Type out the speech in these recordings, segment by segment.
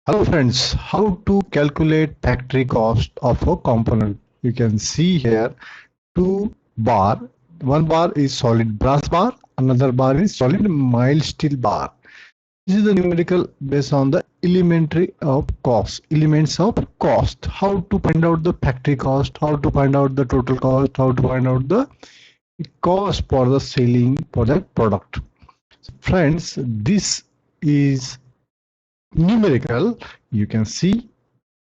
Hello friends, how to calculate factory cost of a component? You can see here two bar. One bar is solid brass bar, another bar is solid mild steel bar. This is the numerical based on the elementary of cost, elements of cost. How to find out the factory cost, how to find out the total cost, how to find out the cost for the selling for that product. So friends, this is numerical. You can see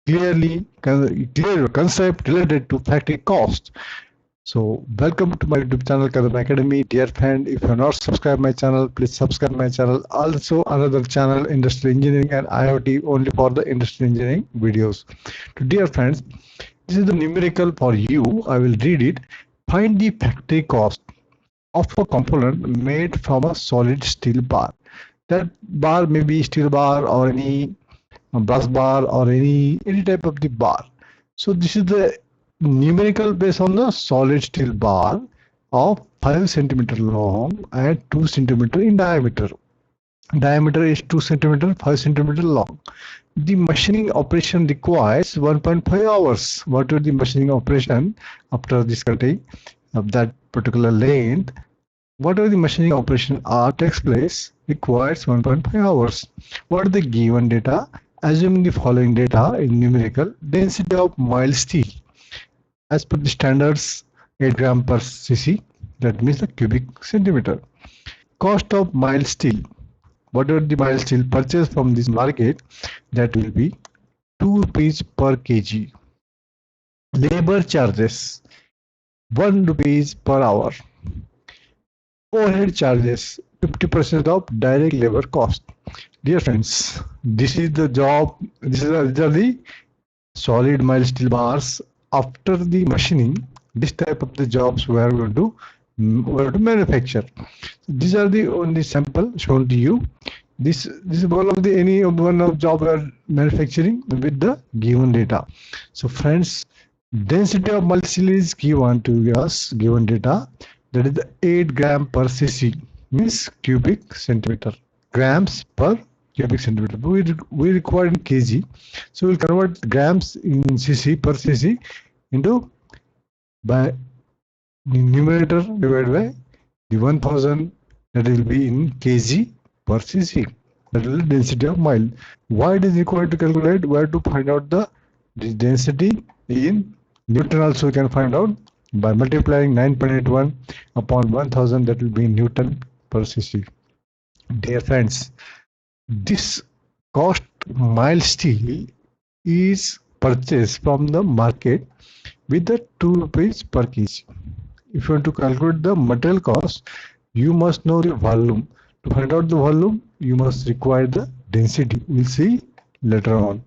clearly clear concept related to factory cost. So welcome to my YouTube channel Kadam Academy. Dear friend, if you are not subscribed my channel, please subscribe my channel. Also another channel, Industrial Engineering and IoT, only for the industrial engineering videos. To dear friends, this is the numerical for you. I will read it. Find the factory cost of a component made from a solid steel bar. That bar may be steel bar or any brass bar or any type of the bar. So this is the numerical based on the solid steel bar of 5 centimeter long and 2 centimeter in diameter. Diameter is 2 centimeter, 5 centimeter long. The machining operation requires 1.5 hours. What is the machining operation after this cutting of that particular length? Whatever the machining operation takes place requires 1.5 hours. What are the given data? Assuming the following data in numerical: density of mild steel as per the standards 8 gram per cc, that means the cubic centimeter. Cost of mild steel, whatever the mild steel purchased from this market, that will be 2 rupees per kg. Labor charges 1 rupees per hour. Overhead charges 50% of direct labor cost. Dear friends, this is the job, these are the solid mild steel bars. After the machining, this type of the jobs we are going to manufacture. These are the only sample shown to you. This is one of the any one of job we are manufacturing with the given data. So friends, density of mild steel is given to us, given data, that is the 8 gram per cc, means cubic centimeter, grams per cubic centimeter. We require in kg, so we'll convert grams in cc per cc into by the numerator divided by the 1000, that will be in kg per cc. That is the density of mile. Why it is required to calculate? Where to find out the density in Newton? Also we can find out by multiplying 9.81 upon 1000, that will be Newton per cc. Dear friends, this cost mild steel is purchased from the market with the 2 rupees per kg. If you want to calculate the material cost, you must know the volume. To find out the volume, you must require the density. We'll see later on.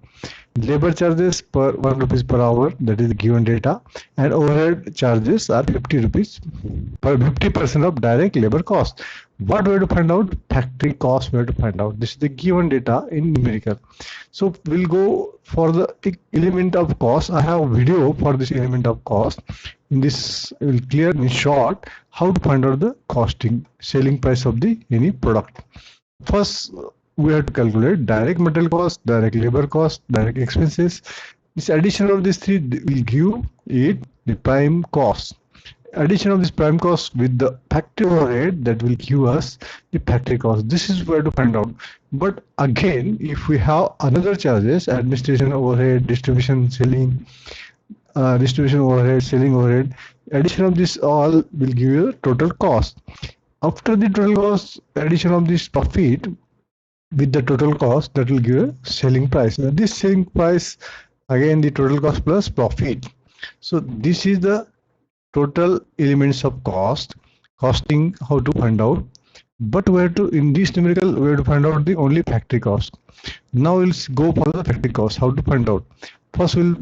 Labor charges per 1 rupees per hour, that is the given data, and overhead charges are 50 rupees per 50% of direct labor cost. What we have to find out? Factory cost we have to find out. This is the given data in numerical. So we'll go for the element of cost. I have a video for this element of cost. In this, I will clear in short how to find out the costing, selling price of the any product. First, we have to calculate direct material cost, direct labor cost, direct expenses. This addition of these three will give it the prime cost. Addition of this prime cost with the factory overhead, that will give us the factory cost. This is where to find out. But again, if we have another charges, administration overhead, distribution overhead, selling overhead, addition of this all will give you the total cost. After the total cost, addition of this profit with the total cost, that will give a selling price. Now this selling price, again the total cost plus profit. So this is the total elements of cost, costing, how to find out. But we have to, in this numerical, we have to find out the only factory cost. Now we'll go for the factory cost, how to find out. First we'll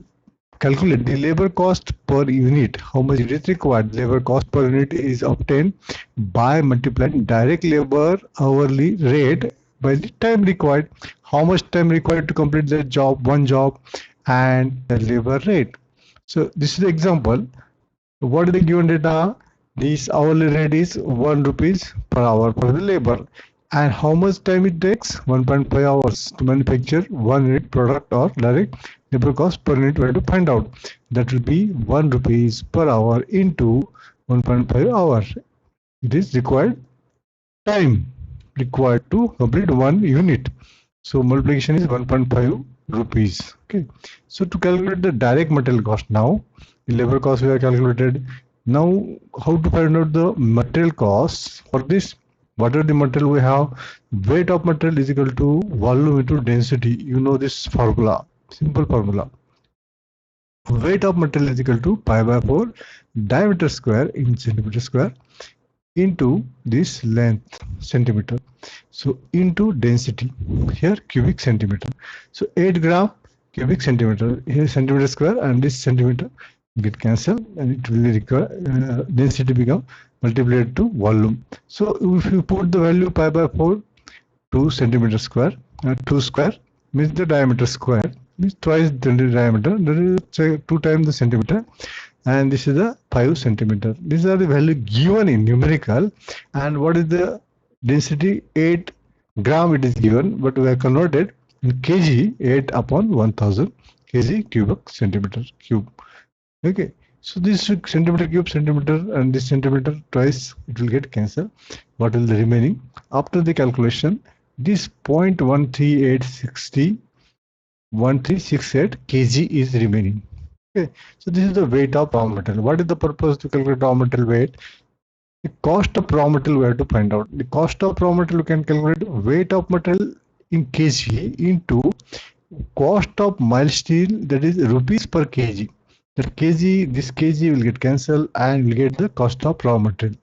calculate the labor cost per unit, how much it is required. Labor cost per unit is obtained by multiplying direct labor hourly rate by the time required. How much time required to complete the job, one job, and the labor rate. So this is the example. What is the given data? This hourly rate is 1 rupees per hour for the labor. And how much time it takes? 1.5 hours to manufacture 1 unit product, or direct labor cost per unit. We have to find out. That will be 1 rupees per hour into 1.5 hours. It is required time required to complete 1 unit. So multiplication is 1.5 rupees. Okay. So to calculate the direct material cost now, the labor cost we have calculated. Now how to find out the material costs for this? Whatever the material we have, weight of material is equal to volume into density. You know this formula, simple formula. Weight of material is equal to pi by 4 diameter square in centimeter square into this length centimeter, so into density here cubic centimeter. So 8 gram cubic centimeter, here centimeter square and this centimeter get cancelled, and it will require density become multiplied to volume. So if you put the value pi by 4 2 centimeter square, 2 square means the diameter square means twice the diameter, that is 2 times the centimeter, and this is the 5 centimeter. These are the value given in numerical. And what is the density? 8 gram it is given, but we have converted in kg, 8 upon 1000 kg cubic centimeter cube. Okay, so this centimeter cube centimeter and this centimeter twice it will get cancelled. What will the remaining after the calculation? This 0.13860 1368 kg is remaining. Okay, so this is the weight of raw material. What is the purpose to calculate raw material weight? The cost of raw material we have to find out. The cost of raw material we can calculate weight of material in kg into cost of mild steel, that is rupees per kg. That kg, this kg will get cancelled and will get the cost of raw material.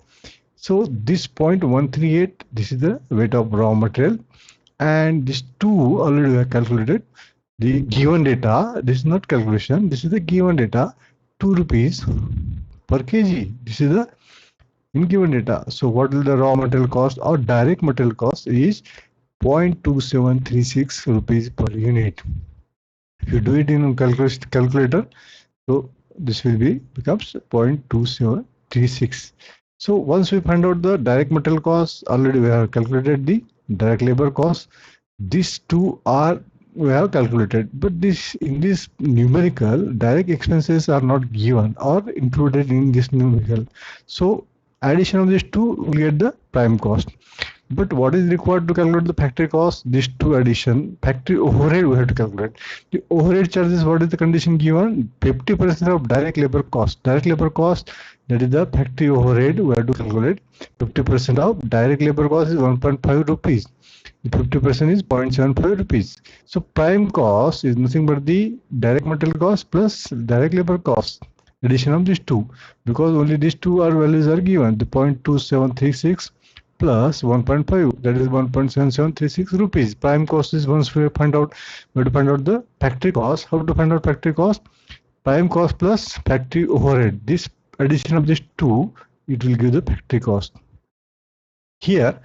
So this 0.138, this is the weight of raw material, and this 2 already we have calculated. The given data, this is not calculation, this is the given data, 2 rupees per kg. This is the in given data. So what will the raw material cost or direct material cost is 0.2736 rupees per unit. If you do it in calculator, so this will be becomes 0.2736. So once we find out the direct material cost, already we have calculated the direct labor cost. These two are we have calculated, but this in this numerical direct expenses are not given or included in this numerical. So addition of these two will get the prime cost. But what is required to calculate the factory cost? These two addition, factory overhead we have to calculate. The overhead charges, what is the condition given? 50% of direct labor cost. Direct labor cost, that is the factory overhead, we have to calculate. 50% of direct labor cost is 1.5 rupees. 50% is 0.75 rupees. So prime cost is nothing but the direct material cost plus direct labor cost. Addition of these two, because only these two are values are given. The 0.2736 plus 1.5, that is 1.7736 rupees. Prime cost is once we find out, we have to find out the factory cost. How to find out factory cost? Prime cost plus factory overhead. This addition of these two, it will give the factory cost. Here,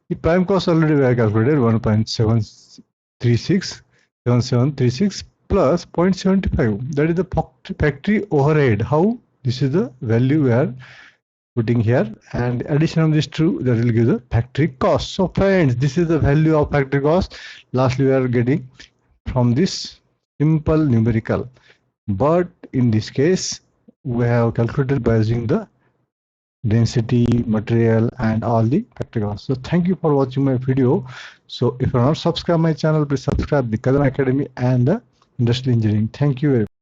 the prime cost already we have calculated 1.7736 plus 0.75. That is the factory overhead. How? This is the value we are putting here, and addition of these two, that will give the factory cost. So friends, this is the value of factory cost. Lastly, we are getting from this simple numerical, but in this case we have calculated by using the density, material, and all the factory costs. So thank you for watching my video. So if you are not subscribed my channel, please subscribe the Kadam Academy and the Industrial Engineering. Thank you very much.